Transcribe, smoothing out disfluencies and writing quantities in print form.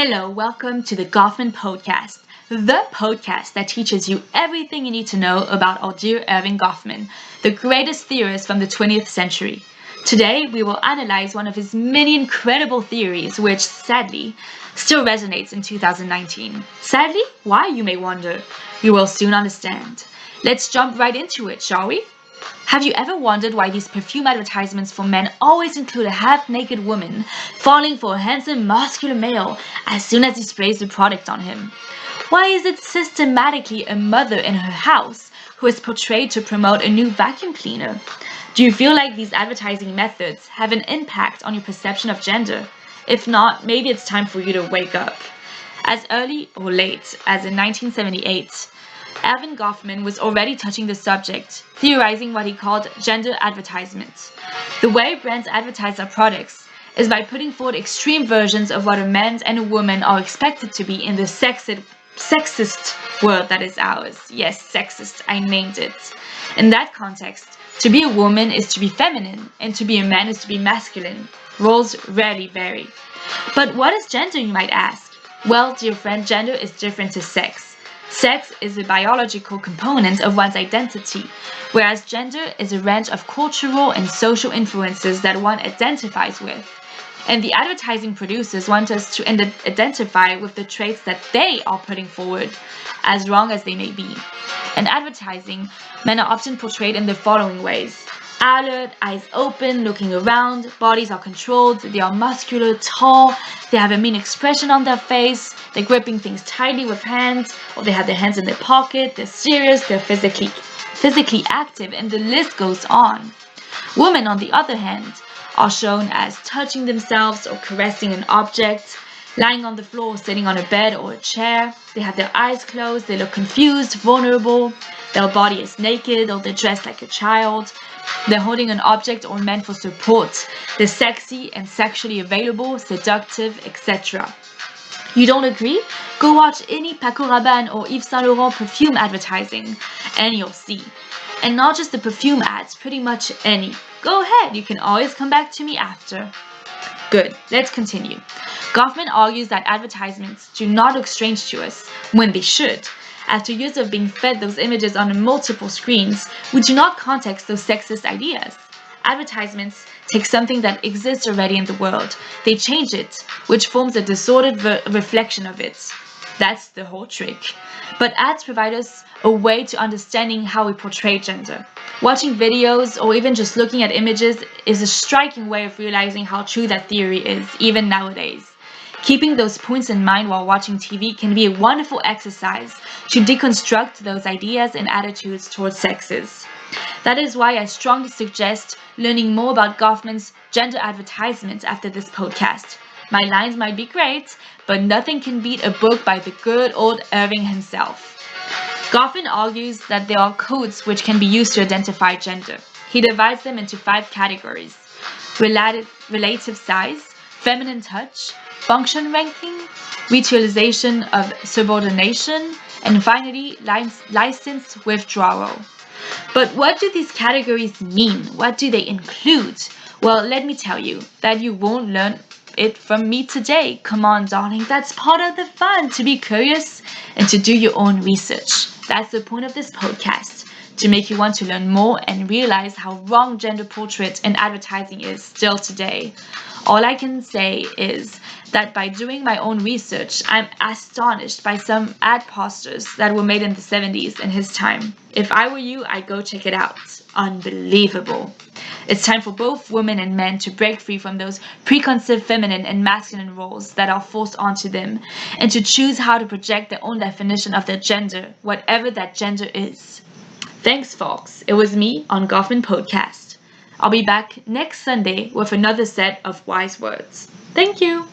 Hello, welcome to the Goffman podcast, the podcast that teaches you everything you need to know about our dear Erving Goffman, the greatest theorist from the 20th century. Today, we will analyze one of his many incredible theories, which, sadly, still resonates in 2019. Sadly? Why, you may wonder? You will soon understand. Let's jump right into it, shall we? Have you ever wondered why these perfume advertisements for men always include a half-naked woman falling for a handsome, muscular male as soon as he sprays the product on him? Why is it systematically a mother in her house who is portrayed to promote a new vacuum cleaner? Do you feel like these advertising methods have an impact on your perception of gender? If not, maybe it's time for you to wake up. As early or late as in 1978, Erving Goffman was already touching the subject, theorizing what he called gender advertisements. The way brands advertise their products is by putting forward extreme versions of what a man and a woman are expected to be in the sexist world that is ours. Yes, sexist, I named it. In that context, to be a woman is to be feminine, and to be a man is to be masculine. Roles rarely vary. But what is gender, you might ask? Well, dear friend, gender is different to sex. Sex is a biological component of one's identity, whereas gender is a range of cultural and social influences that one identifies with. And the advertising producers want us to identify with the traits that they are putting forward, as wrong as they may be. In advertising, men are often portrayed in the following ways. Alert, eyes open, looking around, bodies are controlled, they are muscular, tall, they have a mean expression on their face, they're gripping things tightly with hands, or they have their hands in their pocket, they're serious, they're physically active, and the list goes on. Women, on the other hand, are shown as touching themselves or caressing an object, lying on the floor or sitting on a bed or a chair. They have their eyes closed, they look confused, vulnerable, their body is naked or they're dressed like a child. They're holding an object or meant for support. They're sexy and sexually available, seductive, etc. You don't agree? Go watch any Paco Rabanne or Yves Saint Laurent perfume advertising and you'll see. And not just the perfume ads, pretty much any. Go ahead, you can always come back to me after. Good, let's continue. Goffman argues that advertisements do not look strange to us, when they should. After years of being fed those images on multiple screens, we do not context those sexist ideas. Advertisements take something that exists already in the world, they change it, which forms a distorted reflection of it. That's the whole trick. But ads provide us a way to understanding how we portray gender. Watching videos or even just looking at images is a striking way of realizing how true that theory is, even nowadays. Keeping those points in mind while watching TV can be a wonderful exercise to deconstruct those ideas and attitudes towards sexes. That is why I strongly suggest learning more about Goffman's gender advertisements after this podcast. My lines might be great, but nothing can beat a book by the good old Erving himself. Goffman argues that there are codes which can be used to identify gender. He divides them into 5 categories: relative size, feminine touch, function ranking, ritualization of subordination, and finally, license withdrawal. But what do these categories mean? What do they include? Well, let me tell you that you won't learn it from me today. Come on, darling, that's part of the fun, to be curious and to do your own research. That's the point of this podcast, to make you want to learn more and realize how wrong gender portrait and advertising is still today. All I can say is that by doing my own research, I'm astonished by some ad posters that were made in the 70s in his time. If I were you, I'd go check it out. Unbelievable. It's time for both women and men to break free from those preconceived feminine and masculine roles that are forced onto them, and to choose how to project their own definition of their gender, whatever that gender is. Thanks, folks. It was me on Goffman Podcast. I'll be back next Sunday with another set of wise words. Thank you.